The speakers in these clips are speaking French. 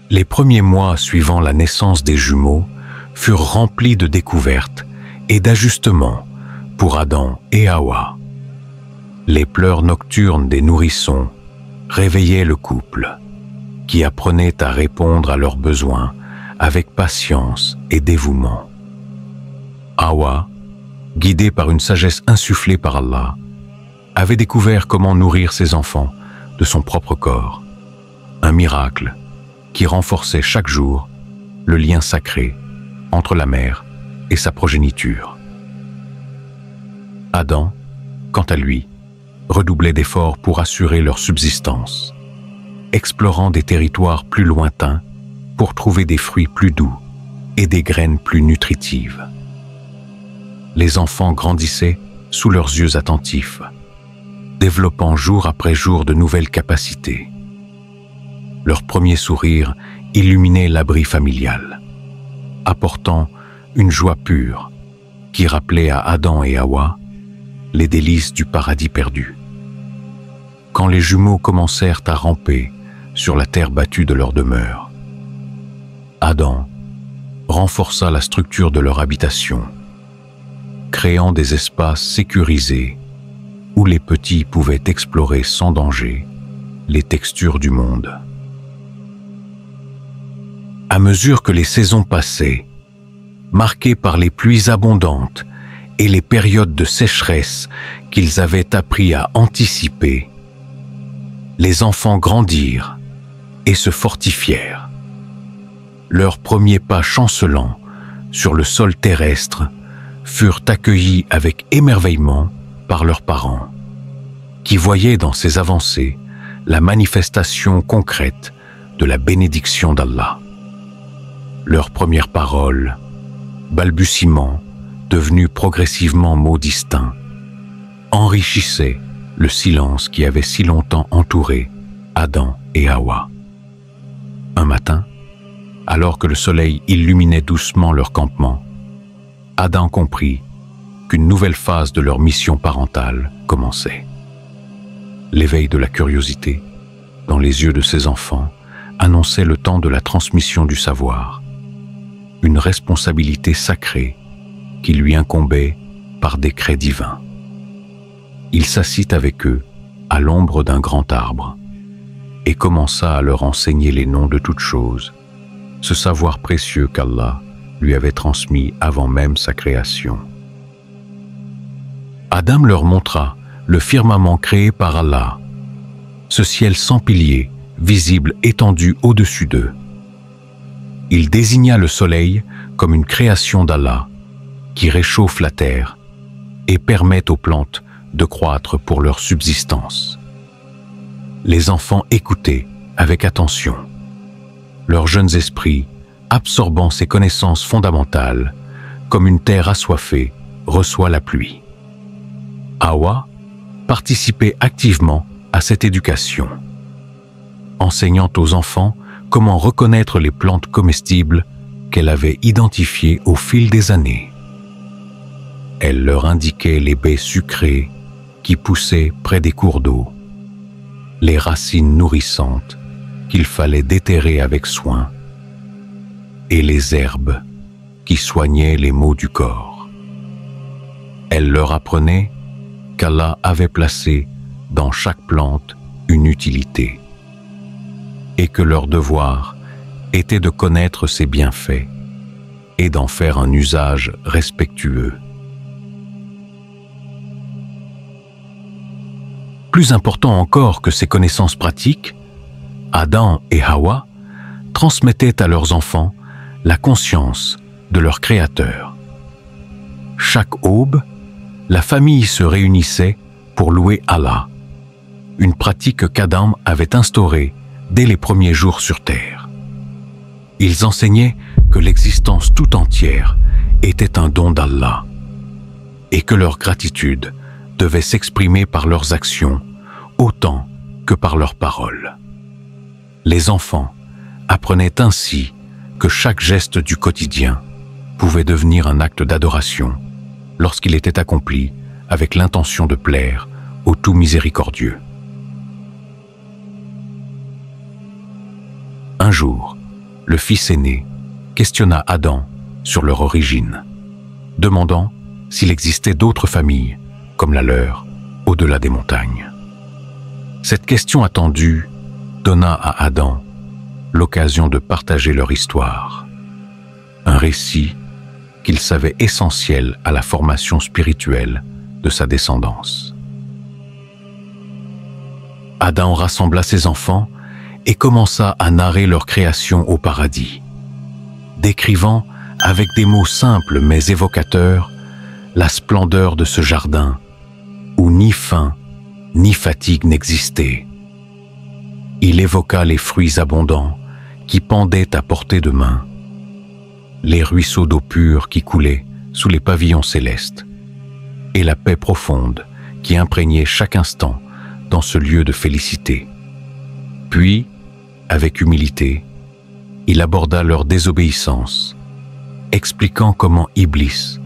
Les premiers mois suivant la naissance des jumeaux furent remplis de découvertes et d'ajustements pour Adam et Hawa. Les pleurs nocturnes des nourrissons réveillaient le couple, qui apprenait à répondre à leurs besoins avec patience et dévouement. Hawa, guidée par une sagesse insufflée par Allah, avait découvert comment nourrir ses enfants de son propre corps, un miracle qui renforçait chaque jour le lien sacré entre la mère et sa progéniture. Adam, quant à lui, redoublait d'efforts pour assurer leur subsistance, explorant des territoires plus lointains pour trouver des fruits plus doux et des graines plus nutritives. Les enfants grandissaient sous leurs yeux attentifs, développant jour après jour de nouvelles capacités. Leur premier sourire illuminait l'abri familial, apportant une joie pure qui rappelait à Adam et Hawa les délices du paradis perdu. Quand les jumeaux commencèrent à ramper sur la terre battue de leur demeure, Adam renforça la structure de leur habitation, créant des espaces sécurisés où les petits pouvaient explorer sans danger les textures du monde. À mesure que les saisons passaient, marquées par les pluies abondantes et les périodes de sécheresse qu'ils avaient appris à anticiper, les enfants grandirent et se fortifièrent. Leurs premiers pas chancelants sur le sol terrestre furent accueillis avec émerveillement par leurs parents, qui voyaient dans ces avancées la manifestation concrète de la bénédiction d'Allah. Leurs premières paroles, balbutiements devenus progressivement mots distincts, enrichissaient le silence qui avait si longtemps entouré Adam et Hawa. Un matin, alors que le soleil illuminait doucement leur campement, Adam comprit qu'une nouvelle phase de leur mission parentale commençait. L'éveil de la curiosité, dans les yeux de ses enfants, annonçait le temps de la transmission du savoir, une responsabilité sacrée qui lui incombait par décret divin. Il s'assit avec eux à l'ombre d'un grand arbre et commença à leur enseigner les noms de toutes choses, ce savoir précieux qu'Allah lui avait transmis avant même sa création. Adam leur montra le firmament créé par Allah, ce ciel sans piliers, visible étendu au-dessus d'eux. Il désigna le soleil comme une création d'Allah qui réchauffe la terre et permet aux plantes de croître pour leur subsistance. Les enfants écoutaient avec attention, leurs jeunes esprits absorbant ces connaissances fondamentales comme une terre assoiffée reçoit la pluie. Hawa participait activement à cette éducation, enseignant aux enfants comment reconnaître les plantes comestibles qu'elle avait identifiées au fil des années. Elle leur indiquait les baies sucrées qui poussaient près des cours d'eau, les racines nourrissantes qu'il fallait déterrer avec soin, et les herbes qui soignaient les maux du corps. Elle leur apprenait qu'Allah avait placé dans chaque plante une utilité, et que leur devoir était de connaître ses bienfaits et d'en faire un usage respectueux. Plus important encore que ces connaissances pratiques, Adam et Hawa transmettaient à leurs enfants la conscience de leur Créateur. Chaque aube, la famille se réunissait pour louer Allah, une pratique qu'Adam avait instaurée dès les premiers jours sur terre. Ils enseignaient que l'existence tout entière était un don d'Allah et que leur gratitude devait s'exprimer par leurs actions autant que par leurs paroles. Les enfants apprenaient ainsi que chaque geste du quotidien pouvait devenir un acte d'adoration lorsqu'il était accompli avec l'intention de plaire au tout miséricordieux. Un jour, le fils aîné, questionna Adam sur leur origine, demandant s'il existait d'autres familles, comme la leur, au-delà des montagnes. Cette question attendue donna à Adam l'occasion de partager leur histoire, un récit qu'il savait essentiel à la formation spirituelle de sa descendance. Adam rassembla ses enfants et commença à narrer leur création au paradis, décrivant avec des mots simples mais évocateurs la splendeur de ce jardin où ni faim ni fatigue n'existaient. Il évoqua les fruits abondants qui pendaient à portée de main, les ruisseaux d'eau pure qui coulaient sous les pavillons célestes, et la paix profonde qui imprégnait chaque instant dans ce lieu de félicité. Puis, avec humilité, il aborda leur désobéissance, expliquant comment Iblis,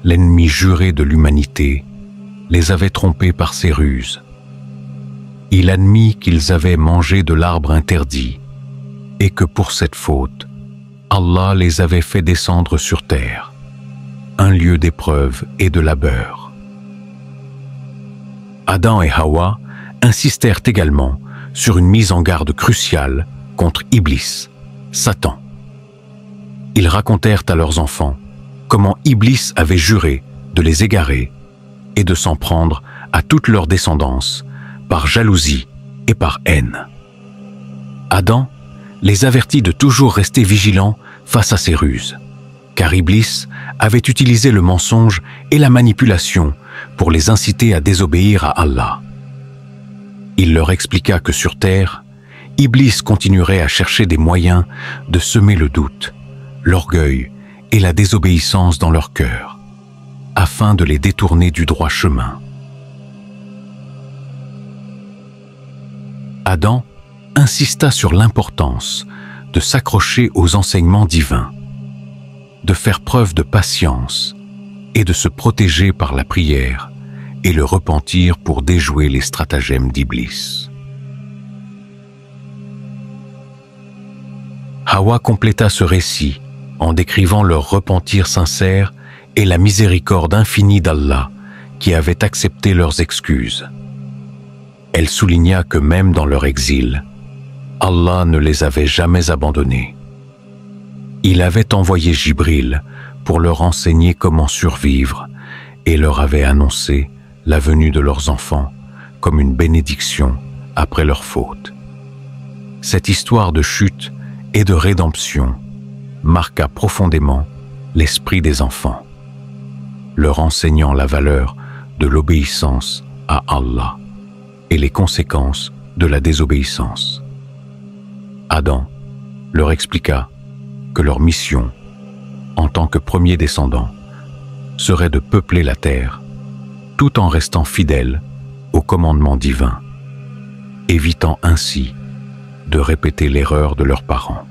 l'ennemi juré de l'humanité, les avait trompés par ses ruses. Il admit qu'ils avaient mangé de l'arbre interdit et que pour cette faute, Allah les avait fait descendre sur terre, un lieu d'épreuve et de labeur. Adam et Hawa insistèrent également sur une mise en garde cruciale contre Iblis, Satan. Ils racontèrent à leurs enfants comment Iblis avait juré de les égarer et de s'en prendre à toute leur descendance par jalousie et par haine. Adam les avertit de toujours rester vigilants face à ces ruses, car Iblis avait utilisé le mensonge et la manipulation pour les inciter à désobéir à Allah. Il leur expliqua que sur terre, Iblis continuerait à chercher des moyens de semer le doute, l'orgueil et la désobéissance dans leur cœur, afin de les détourner du droit chemin. Adam insista sur l'importance de s'accrocher aux enseignements divins, de faire preuve de patience et de se protéger par la prière et le repentir pour déjouer les stratagèmes d'Iblis. Hawa compléta ce récit en décrivant leur repentir sincère et la miséricorde infinie d'Allah qui avait accepté leurs excuses. Elle souligna que même dans leur exil, Allah ne les avait jamais abandonnés. Il avait envoyé Jibril pour leur enseigner comment survivre et leur avait annoncé la venue de leurs enfants comme une bénédiction après leur faute. Cette histoire de chute et de rédemption marqua profondément l'esprit des enfants, leur enseignant la valeur de l'obéissance à Allah et les conséquences de la désobéissance. Adam leur expliqua que leur mission, en tant que premier descendant, serait de peupler la terre, tout en restant fidèles au commandement divin, évitant ainsi de répéter l'erreur de leurs parents.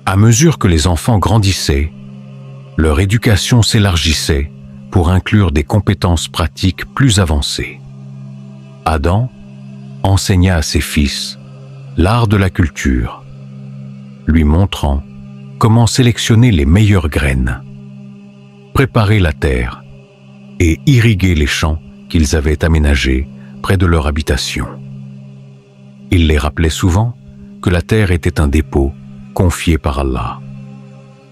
À mesure que les enfants grandissaient, leur éducation s'élargissait pour inclure des compétences pratiques plus avancées. Adam enseigna à ses fils l'art de la culture, lui montrant comment sélectionner les meilleures graines, préparer la terre et irriguer les champs qu'ils avaient aménagés près de leur habitation. Il les rappelait souvent que la terre était un dépôt confié par Allah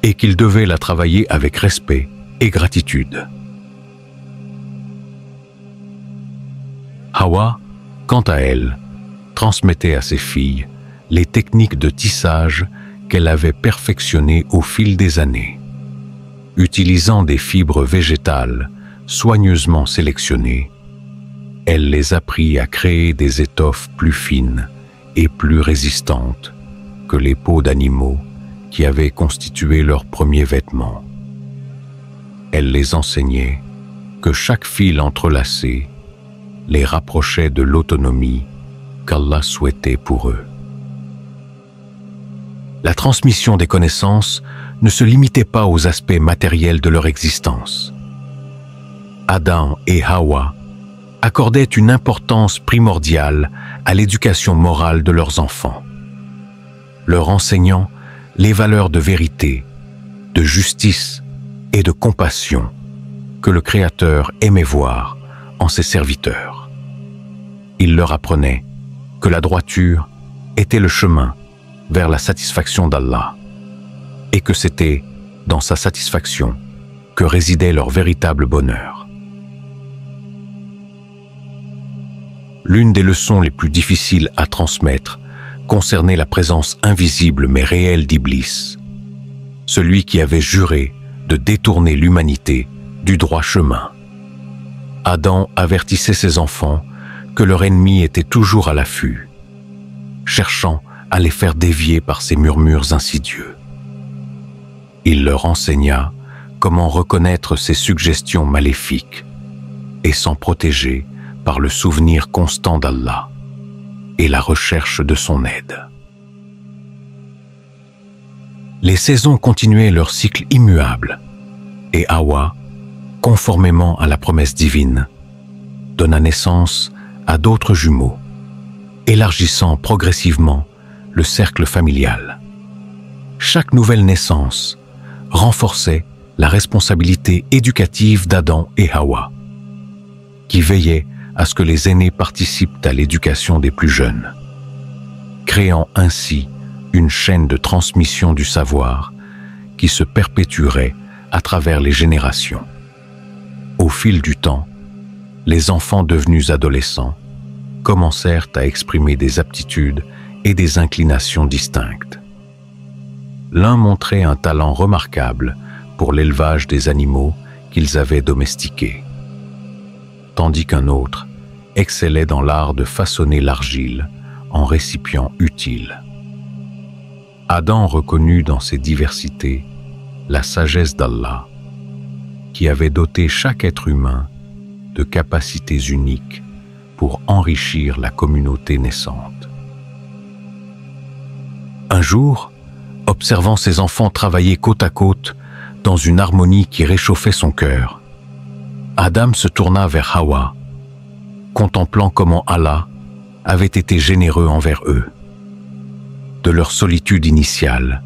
et qu'ils devaient la travailler avec respect et gratitude. Hawa, quant à elle, transmettait à ses filles les techniques de tissage qu'elle avait perfectionnées au fil des années. Utilisant des fibres végétales soigneusement sélectionnées, elle les apprit à créer des étoffes plus fines et plus résistantes que les peaux d'animaux qui avaient constitué leurs premiers vêtements. Elle les enseignait que chaque fil entrelacé les rapprochait de l'autonomie qu'Allah souhaitait pour eux. La transmission des connaissances ne se limitait pas aux aspects matériels de leur existence. Adam et Hawa accordaient une importance primordiale à l'éducation morale de leurs enfants. leur enseignant les valeurs de vérité, de justice et de compassion que le Créateur aimait voir en ses serviteurs. Il leur apprenait que la droiture était le chemin vers la satisfaction d'Allah et que c'était dans sa satisfaction que résidait leur véritable bonheur. L'une des leçons les plus difficiles à transmettre concernait la présence invisible mais réelle d'Iblis, celui qui avait juré de détourner l'humanité du droit chemin. Adam avertissait ses enfants que leur ennemi était toujours à l'affût, cherchant à les faire dévier par ses murmures insidieux. Il leur enseigna comment reconnaître ces suggestions maléfiques et s'en protéger par le souvenir constant d'Allah et la recherche de son aide. Les saisons continuaient leur cycle immuable et Hawa, conformément à la promesse divine, donna naissance à d'autres jumeaux, élargissant progressivement le cercle familial. Chaque nouvelle naissance renforçait la responsabilité éducative d'Adam et Hawa, qui veillaient à ce que les aînés participent à l'éducation des plus jeunes, créant ainsi une chaîne de transmission du savoir qui se perpétuerait à travers les générations. Au fil du temps, les enfants devenus adolescents commencèrent à exprimer des aptitudes et des inclinations distinctes. L'un montrait un talent remarquable pour l'élevage des animaux qu'ils avaient domestiqués, tandis qu'un autre excellait dans l'art de façonner l'argile en récipients utiles. Adam reconnut dans ces diversités la sagesse d'Allah, qui avait doté chaque être humain de capacités uniques pour enrichir la communauté naissante. Un jour, observant ses enfants travailler côte à côte dans une harmonie qui réchauffait son cœur, Adam se tourna vers Hawa, contemplant comment Allah avait été généreux envers eux. De leur solitude initiale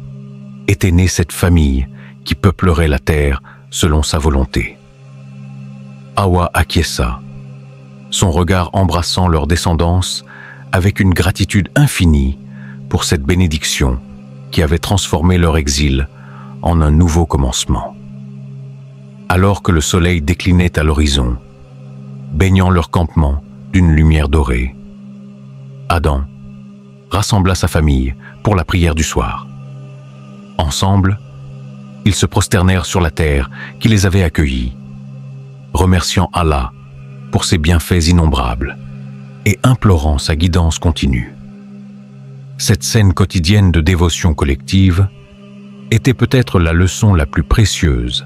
était née cette famille qui peuplerait la terre selon sa volonté. Hawa acquiesça, son regard embrassant leur descendance avec une gratitude infinie pour cette bénédiction qui avait transformé leur exil en un nouveau commencement. Alors que le soleil déclinait à l'horizon, baignant leur campement d'une lumière dorée, Adam rassembla sa famille pour la prière du soir. Ensemble, ils se prosternèrent sur la terre qui les avait accueillis, remerciant Allah pour ses bienfaits innombrables et implorant sa guidance continue. Cette scène quotidienne de dévotion collective était peut-être la leçon la plus précieuse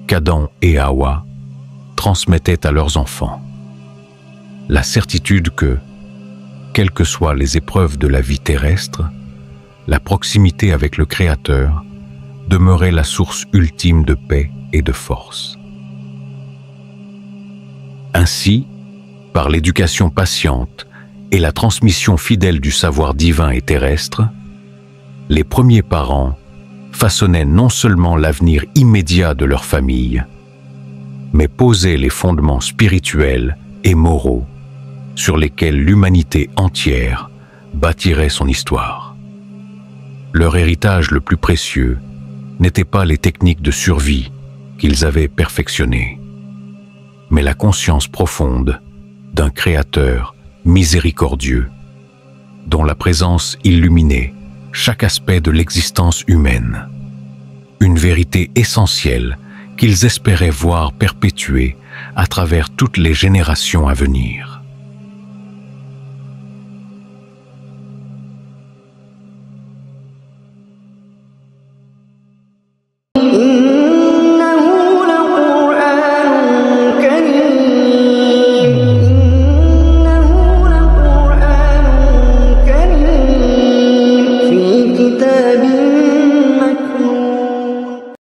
qu'Adam et Hawa transmettaient à leurs enfants. La certitude que, quelles que soient les épreuves de la vie terrestre, la proximité avec le Créateur demeurait la source ultime de paix et de force. Ainsi, par l'éducation patiente et la transmission fidèle du savoir divin et terrestre, les premiers parents façonnaient non seulement l'avenir immédiat de leur famille, mais posaient les fondements spirituels et moraux sur lesquels l'humanité entière bâtirait son histoire. Leur héritage le plus précieux n'était pas les techniques de survie qu'ils avaient perfectionnées, mais la conscience profonde d'un Créateur miséricordieux, dont la présence illuminait chaque aspect de l'existence humaine, une vérité essentielle qu'ils espéraient voir perpétuée à travers toutes les générations à venir.